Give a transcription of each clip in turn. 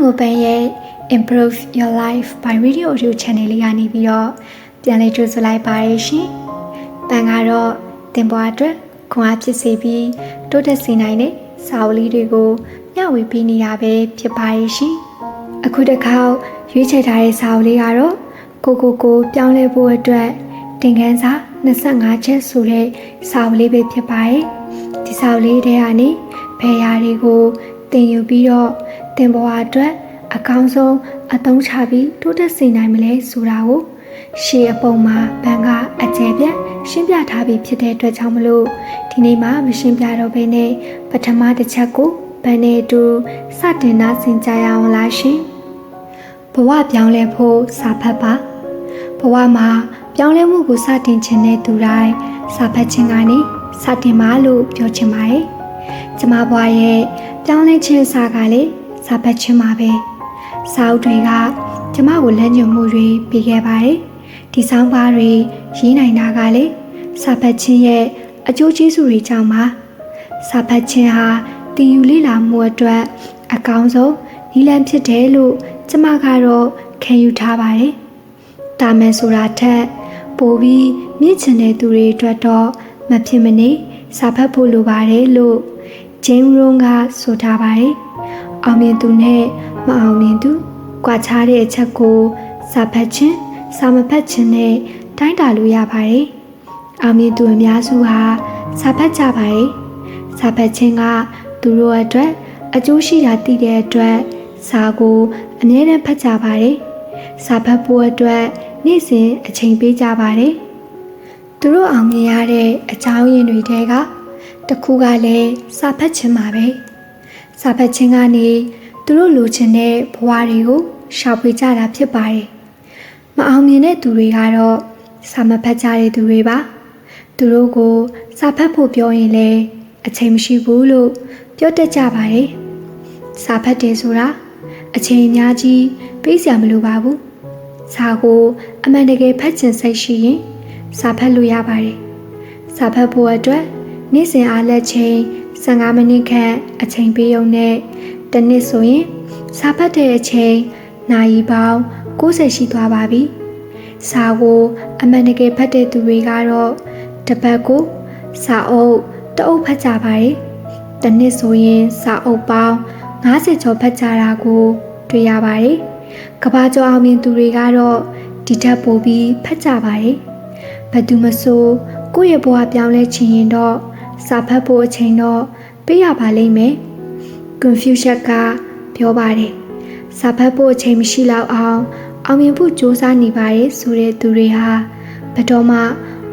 ကိုပန်းရဲ့ Improve Your Life by Radio Audio Channel လေးကနေပြီးတော့ပြန်လည်ကြိုဆိုလိုက်ပါရရှင်။ပန်းကတော့တင်ပွားအတွက်ခွန်အားဖြစ်စေပြီးတိုးတက်စေနိုင်တဲ့စာအုပ်လေးတွေကိုမျှဝေပေးနေတာပဲဖြစ်ပါရရှင်။အခုတစ်ခါရွေးချယ်ထားတဲ့စာအုပ်လေးကတော့ကိုပြောင်းလဲဖို့အတွက်တင်ခန်းစာ25ချက်ဆိုတဲ့စာအုပ်လေးပဲဖြစ်ပါတယ်။ဒီစာအုပ်လေးထဲကနေဘယ်ရာတွေကိုသင်ယူပြီးတော့သင်ဘဝအတွက်အကောင်းဆုံးအသုံးချပြီးတိုးတက်စေနိုင်မလဲဆိုတာကိုရှေ့အပုံမှာဘန်ကအကျယ်ပြန့်ရှင်းပြထားပြီးဖြစ်တဲ့အတွက်ကြောင့်မလို့ဒီနေ့မှမရှင်းပြတော့ဘဲနဲ့ပထမတစ်ချက်ကိုဘန်နဲ့အတူစတင်နာဆင်ကြရအောင်လားရှင်။ဘဝပြောင်းလဲဖို့စာဖတ်ပါဘဝမှာပြောင်းလဲမှုကိုစတင်ခြင်းတဲ့သူတိုင်းစာဖတ်ခြင်းကနေစတင်ပါလို့ပြောချင်ပါတယ်။ကျမဘဝရဲ့ပြောင်းလဲခြင်းစာကလည်းစာဖတ်ခြင်းပါပဲ။စာအုပ်တွေကကျမကိုလမ်းညွှန်မှုတွေပေးခဲ့ပါတယ်။ဒီဆောင်းပါးတွေရေးနိုင်တာကလည်းစာဖတ်ခြင်းရဲ့အကျိုးကျေးဇူးတွေကြောင့်ပါ။စာဖတ်ခြင်းဟာတည်ယူလေ့လာမှုအတွက်အကောင်းဆုံးနည်းလမ်းဖြစ်တယ်လို့ကျမကတော့ခံယူထားပါတယ်။တာမန်ဆိုတာထက်ပိုပြီးမြင့်ချင်တဲ့သူတွေအတွက်တော့မဖြစ်မနေစာဖတ်ဖို့လိုပါတယ်လို့ဂျိမ်းရွန်ကဆိုထားပါတယ်။အောင်မြင်သူနဲ့မအောင်မြင်သူကွာခြားတဲ့အချက်ကိုစာဖတ်ခြင်းစာမဖတ်ခြင်းနဲ့တိုင်းတာလို့ရပါတယ်။အောင်မြင်သူအများစုဟာစာဖတ်ကြပါတယ်။စာဖတ်ခြင်းကသူတို့အတွက်အကျိုးရှိတာသိတဲ့အတွက်စာကိုအမြဲတမ်းဖတ်ကြပါတယ်။စာဖတ်ဖို့အတွက်နေ့စဉ်အချိန်ပေးကြပါတယ်။သူတို့အောင်မြင်ရတဲ့အကြောင်းရင်းတွေထဲကတစ်ခုကလည်းစာဖတ်ခြင်းပါပဲ။စာဖတ်ခြင်းကနေသူတို့လိုချင်တဲ့ဘဝတွေကိုရှာဖွေကြတာဖြစ်ပါတယ်။မအောင်မြင်တဲ့သူတွေကတော့စာမဖတ်ကြတဲ့သူတွေပါ။သူတို့ကိုစာဖတ်ဖို့ပြောရင်လည်းအချိန်မရှိဘူးလို့ပြောတတ်ကြပါတယ်။စာဖတ်တယ်ဆိုတာအချိန်အများကြီးပေးစရာမလိုပါဘူး။စာကိုအမှန်တကယ်ဖတ်ချင်စိတ်ရှိရင်စာဖတ်လို့ရပါတယ်။စာဖတ်ဖို့အတွက်နေ့စဉ်အားလက်ချိန်15မိနစ်ခန့်အချိန်ပေးရုံနဲ့တစ်နှစ်ဆိုရင်စာဖတ်တဲ့အချိန်နာရီပေါင်း90ရှိသွားပါပြီ။စာကိုအမှန်တကယ်ဖတ်တဲ့သူတွေကတော့တစ်ပတ်ကိုစာအုပ်တအုပ်ဖတ်ကြပါတယ်။တစ်နှစ်ဆိုရင်စာအုပ်ပေါင်း50ကျော်ဖတ်ကြတာကိုတွေ့ရပါတယ်။ကမ္ဘာကျော်အောင်မြင်သူတွေကတော့ဒီထက်ပိုပြီးဖတ်ကြပါတယ်။ဘယ်သူမဆိုကိုယ့်ရဲ့ဘဝပြောင်းလဲချင်ရင်တော့စာဖတ်ဖို့အချိန်တော့ပေးရပါလိမ့်မယ်။ Confucius ကပြောပါတယ်။စာဖတ်ဖို့အချိန်မရှိတော့အောင်မြင်ဖို့ကြိုးစားနေပါတယ်ဆိုတဲ့သူတွေဟာဘယ်တော့မှ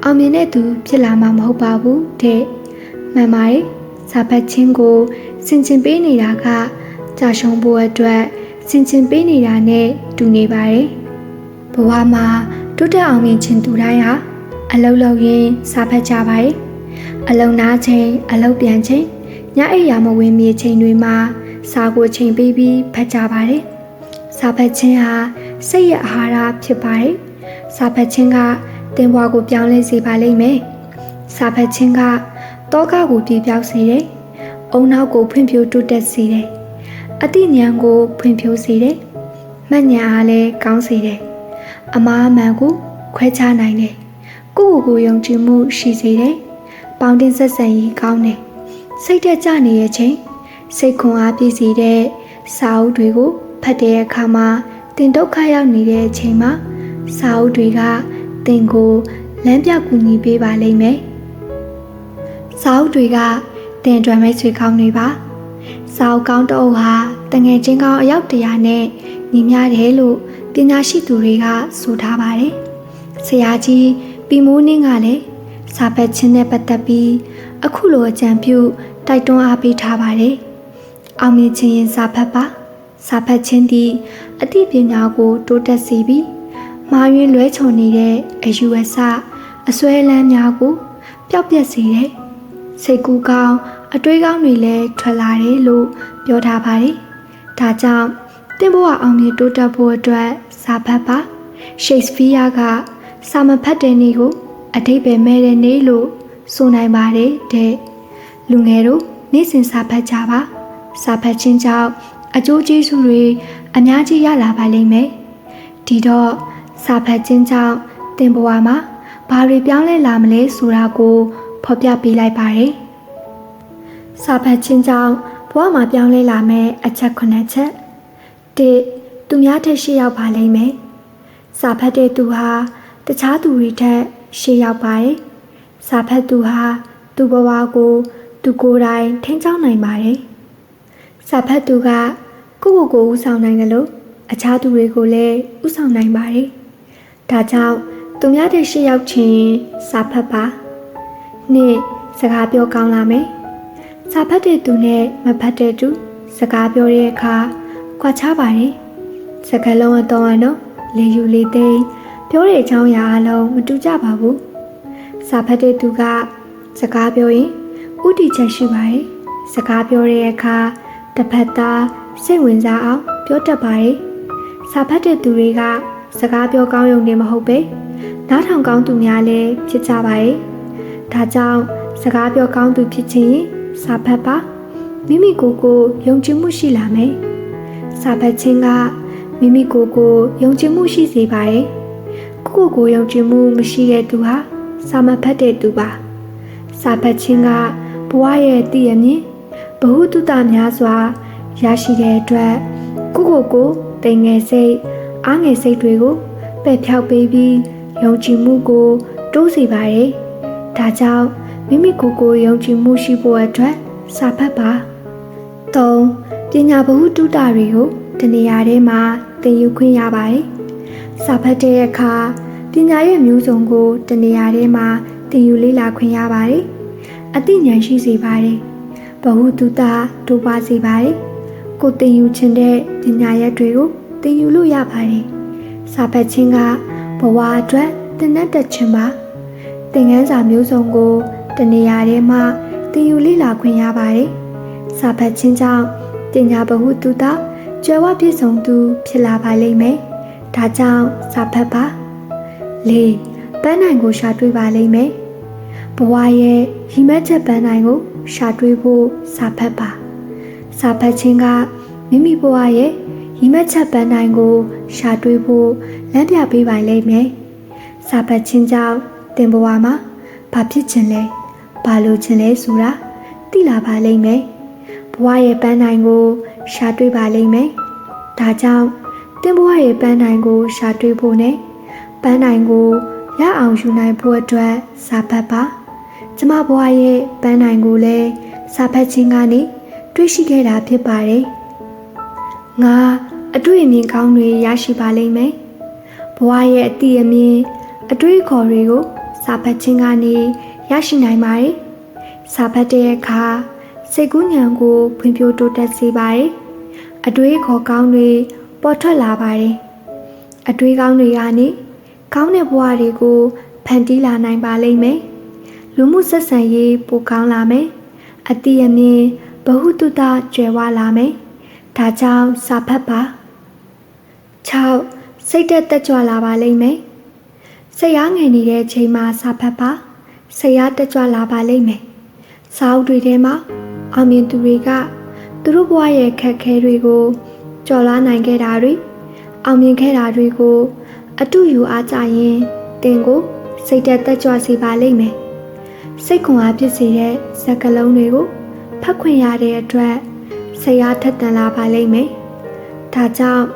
အောင်မြင်တဲ့သူဖြစ်လာမှာမဟုတ်ပါဘူးတဲ့။မှန်ပါတယ်။စာဖတ်ခြင်းကိုဆင်ခြင်ပေးနေတာကကြာရှုံးဖို့အတွက်ဆင်ခြင်ပေးနေတာနဲ့တူနေပါတယ်။ဘဝမှာတိုးတက်အောင်မြင်ခြင်းသူတိုင်းဟာအလုပ်လုပ်ရင်းစာဖတ်ကြပါတယ်။အလုပ်နားချိန်အလုပ်ပြန်ချိန်ညအိပ်ရာမဝင်မြေချိန်တွေမှာစာကိုချိန်ပေးပြီးဖတ်ကြပါတယ်။စာဖတ်ခြင်းဟာစိတ်ရဲ့အာဟာရဖြစ်ပါတယ်။စာဖတ်ခြင်းကသင်ဘဝကိုပြောင်းလဲစေပါလိမ့်မယ်။စာဖတ်ခြင်းကတောကကိုပြေပြောက်စေတယ်။အုံနောက်ကိုဖွံ့ဖြိုးတိုးတက်စေတယ်။အသိဉာဏ်ကိုဖွံ့ဖြိုးစေတယ်။မှတ်ဉာဏ်အားလည်းကောင်းစေတယ်။အမှားအမှန်ကိုခွဲခြားနိုင်တယ်။ကိုယ့်ကိုယ်ယုံကြည်မှုရှိစေတယ်။ပေါင်းတင်ဆက်ဆံရေးကောင်းတယ်။စိတ်တက်ကြနေတဲ့အချိန်စိတ်ခွန်အားပြည့်စေတဲ့စာအုပ်တွေကိုဖတ်တဲ့အခါမှာသင်ဒုက္ခရောက်နေတဲ့အချိန်မှာစာအုပ်တွေကသင်ကိုလမ်းပြကူညီပေးပါလိမ့်မယ်။စာအုပ်တွေကသင်အတွက်မိတ်ဆွေကောင်းတွေပါ။စာအုပ်ကောင်းတစ်အုပ်ဟာတငယ်ချင်းကောင်းအယောက်100နဲ့ညီမျှတယ်လို့ပညာရှိသူတွေကဆိုထားပါတယ်။ဆရာကြီးပီမိုးနင်းကလည်းစာဖတ်ခြင်းနဲ့ပတ်သက်ပြီးအခုလိုအကြံပြုတိုက်တွန်းအားပေးထားပါတယ်။အောင်မြင်ခြင်းရင်စာဖတ်ပါ။စာဖတ်ခြင်းသည်အသိပညာကိုတိုးတက်စေပြီးမှားယွင်းလွဲချော်နေတဲ့အယူအဆအစွဲလမ်းများကိုပျောက်ပြက်စေတယ်။စိတ်ကူးကောင်းအတွေးကောင်းတွေလည်းထွက်လာတယ်လို့ပြောထားပါတယ်။ဒါကြောင့်သင်ဘဝအောင်မြင်တိုးတက်ဖို့အတွက်စာဖတ်ပါ။ ရှိတ်စပီးယားကစာမဖတ်တဲ့နေ့ကိုအဓိပ္ပာယ်မဲ့တဲ့နေ့လို့ဆိုနိုင်ပါတယ်တဲ့။လူငယ်တို့နေ့စဉ်စာဖတ်ကြပါ။စာဖတ်ခြင်းကြောင့် အကျိုးကျေးဇူးတွေအများကြီးရလာပါလိမ့်မယ်ဒီတော့စာဖတ်ခြင်းကြောင့်သင်ဘဝမှာဘာတွေပြောင်းလဲလာမလဲဆိုတာကိုဖော်ပြပေးလိုက်ပါတယ်စာဖတ်ခြင်းကြောင့်ဘဝမှာပြောင်းလဲလာမယ့်အချက်9ချက်1သူများထက်ရှေ့ရောက်ပါလိမ့်မယ်စာဖတ်တဲ့သူဟာတခြားသူတွေထက်ရှေ့ရောက်ပါတယ်စာဖတ်သူဟာသူ့ဘဝကိုသူကိုယ်တိုင်ထိန်းချောင်းနိုင်ပါတယ်စာဖတ်သူကကိုယ့်ကိုယ်ကိုဥဆောင်နိုင်တယ်လို့အခြားသူတွေကိုလည်းဥဆောင်နိုင်ပါတယ်ဒါကြောင့်သူများတဲ့ရှေ့ရောက်ခြင်းစာဖတ်ပါနှစ်စကားပြောကောင်းလာမယ်စာဖတ်တဲ့သူနဲ့မဖတ်တဲ့သူစကားပြောတဲ့အခါကွာခြားပါတယ်စကားလုံးအတော်အနော်လေယူလေသိမ်းပြောတဲ့အကြောင်းအရာအလုံးမတူကြပါဘူးစာဖတ်တဲ့သူကစကားပြောရင်ဥတီချက်ရှိပါတယ်စကားပြောတဲ့အခါတစ်ဖက်သားစိတ်ဝင်စားအောင်ပြောတတ်ပါတယ်စာဖတ်တဲ့သူတွေကစကားပြောကောင်းရုံနဲ့မဟုတ်ပဲနားထောင်ကောင်းသူများလည်းဖြစ်ကြပါတယ်ဒါကြောင့်စကားပြောကောင်းသူဖြစ်ခြင်းစာဖတ်ပါမိမိကိုယ်ကိုယုံကြည်မှုရှိလာမယ်စာဖတ်ခြင်းကမိမိကိုယ်ကိုယုံကြည်မှုရှိစေပါတယ်ကိုယ့်ကိုယ်ယုံကြည်မှုမရှိတဲ့သူဟာစာမဖတ်တဲ့သူပါစာဖတ်ခြင်းကဘဝရဲ့တည်ရမြင်ဘ ഹു တုတများစွာရရှိတဲ့အတွက်ကိုယ့်ကိုယ်ကိုတိမ်ငယ်စိတ်အားငယ်စိတ်တွေကိုပယ်ဖြောက်ပေးပြီးယုံကြည်မှုကိုတိုးစေပါတယ်ဒါကြောင့်မိမိကိုယ်ကိုယုံကြည်မှုရှိဖို့အတွက်စာဖတ်ပါ3ပညာဘ ഹു တုတတွေကိုတနေရာထဲမှာသင်ယူခွင့်ရပါတယ်စာဖတ်တဲ့အခါပညာရဲ့မျိုးစုံကိုတနေရာထဲမှာသင်ယူလေ့လာခွင့်ရပါတယ်အသိဉာဏ်ရှိစေပါတယ်ဘ ഹു တုတတိုးပွားစေပါတယ်ကိုသင်ယူခြင်းတဲ့ပညာရပ်တွေကိုသင်ယူလို့ရပါတယ်စာဖတ်ခြင်းကဘဝအတွက်သင်တတ်တဲ့ခြင်းပါသင်ခန်းစာမျိုးစုံကိုတနေရာထဲမှာသင်ယူလေ့လာခွင့်ရပါတယ်စာဖတ်ခြင်းကြောင့်ပညာဘ ഹു တုတကျွယ်ဝပြည့်စုံသူဖြစ်လာပါလိမ့်မယ်ဒါကြောင့်စာဖတ်ပါ4ပန်းနိုင်ကိုရှာတွေ့ပါလိမ့်မယ်ဘဝရဲ့ရည်မှန်းချက်ပန်းနိုင်ကိုရှာတွေ့ဖို့စာဖတ်ပါစာဖတ်ခြင်းကမိမိဘဝရဲ့ရည်မှန်းချက်ပန်းနိုင်ကိုရှာတွေ့ဖို့လမ်းပြပေးပါလိမ့်မယ်စာဖတ်ခြင်းကြောင့်သင်ဘဝမှာဘာဖြစ်ခြင်းလဲဘာလို့ခြင်းလဲဆိုတာသိလာပါလိမ့်မယ်ဘဝရဲ့ပန်းနိုင်ကိုရှာတွေ့ပါလိမ့်မယ်ဒါကြောင့်သင်ဘဝရဲ့ပန်းနိုင်ကိုရှာတွေ့ဖို့နဲ့ပန်းနိုင်ကိုရအောင်ယူနိုင်ဖို့အတွက်စာဖတ်ပါကျမဘဝရဲ့ပန်းနိုင်ကိုလည်းစာဖတ်ခြင်းကနေတွေ့ရှိခဲ့တာဖြစ်ပါတယ်ငါအတွေ့အမြင်ကောင်းတွေရရှိပါလိမ့်မယ်ဘဝရဲ့အသိအမြင်အတွေ့အခေါ်တွေကိုစာဖတ်ခြင်းကနေရရှိနိုင်ပါတယ်စာဖတ်တဲ့အခါစိတ်ကူးဉာဏ်ကိုဖွံ့ဖြိုးတိုးတက်စေပါတယ်အတွေ့အခေါ်ကောင်းတွေပေါ်ထွက်လာပါတယ်အတွေ့ကောင်းတွေကနေကောင်းတဲ့ဘဝတွေကိုဖန်တီးလာနိုင်ပါလိမ့်မယ်လူမှုဆက်ဆံရေးပိုကောင်းလာမယ်အတိအမြင်ဘ ഹു တုတကျွယ်ဝလာမယ်ဒါကြောင့်စာဖတ်ပါ6စိတ်တက်ကြွလာပါလိမ့်မယ်စိတ်အားငယ်နေတဲ့အချိန်မှာစာဖတ်ပါစိတ်အားတက်ကြွလာပါလိမ့်မယ်စာအုပ်တွေထဲမှာအောင်မြင်သူတွေကသူတို့ဘဝရဲ့ခက်ခဲတွေကိုကျော်လွှားနိုင်ခဲ့တာတွေအောင်မြင်ခဲ့တာတွေကိုအတူယူအားကြရင်တင်ကိုစိတ်တက်ကြွစေပါလိမ့်မယ်စိတ်ခွန်အားဖြစ်စေတဲ့စကားလုံးတွေကိုဖတ်ခွင့်ရတဲ့အတွက်စိတ်အားထက်သန်လာပါလိမ့်မယ်ဒါကြောင့်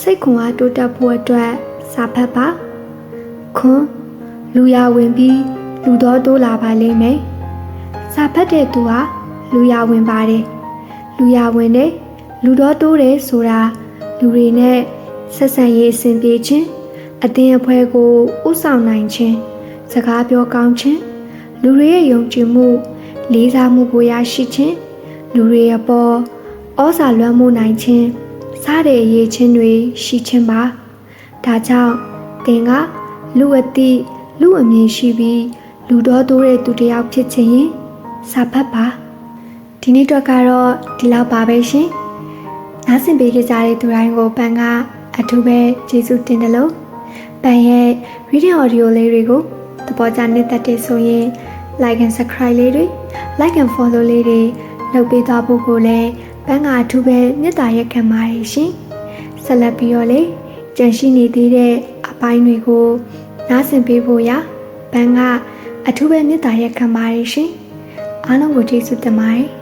စိတ်ခွန်အားတိုးတက်ဖို့အတွက်စာဖတ်ပါခွန်လူရဝင်ပြီးလူတော်တိုးလာပါလိမ့်မယ်စာဖတ်တဲ့သူဟာလူရဝင်ပါတယ်လူရဝင်တဲ့လူတော်တိုးတယ်ဆိုတာလူတွေနဲ့ဆက်ဆံရေးအဆင်ပြေခြင်းအသင်းအဖွဲ့ကိုဥဆောင်နိုင်ခြင်းစကားပြောကောင်းခြင်းလူတွေရဲ့ယုံကြည်မှုလေးစားမှုကိုရရှိခြင်းလူတွေအပေါ်ဩဇာလွှမ်းမိုးနိုင်ခြင်းစတဲ့အရေးချင်းတွေရှိခြင်းပါဒါကြောင့်သင်ကလူအသိလူအမြင်ရှိပြီးလူတော်တိုးတဲ့သူတစ်ယောက်ဖြစ်ခြင်းရင်စာဖတ်ပါဒီနေ့တော့ကတော့ဒီလောက်ပါပဲရှင်နားဆင်ပေးကြတဲ့သူတိုင်းကိုပန်ကအထူးပဲကျေးဇူးတင်တယ်လို့ပန်ရဲ့ video audio လေးတွေကိုသဘောကျနေတဲ့တဲ့ဆိုရင် like and subscribe လေးတွေ like and follow လေးတွေလုပ်ပေးသွားဖို့ကိုလည်း ဘန်းကအထူးပဲမေတ္တာရက်ခံပါတယ်ရှင်ဆက်လက်ပြီးတော့လေကြံရှိနေသေးတဲ့အပိုင်းတွေကိုနားဆင်ပေးဖို့ရာဘန်းကအထူးပဲမေတ္တာရက်ခံပါတယ်ရှင်အားလုံးကိုကျေးဇူးတင်ပါတယ်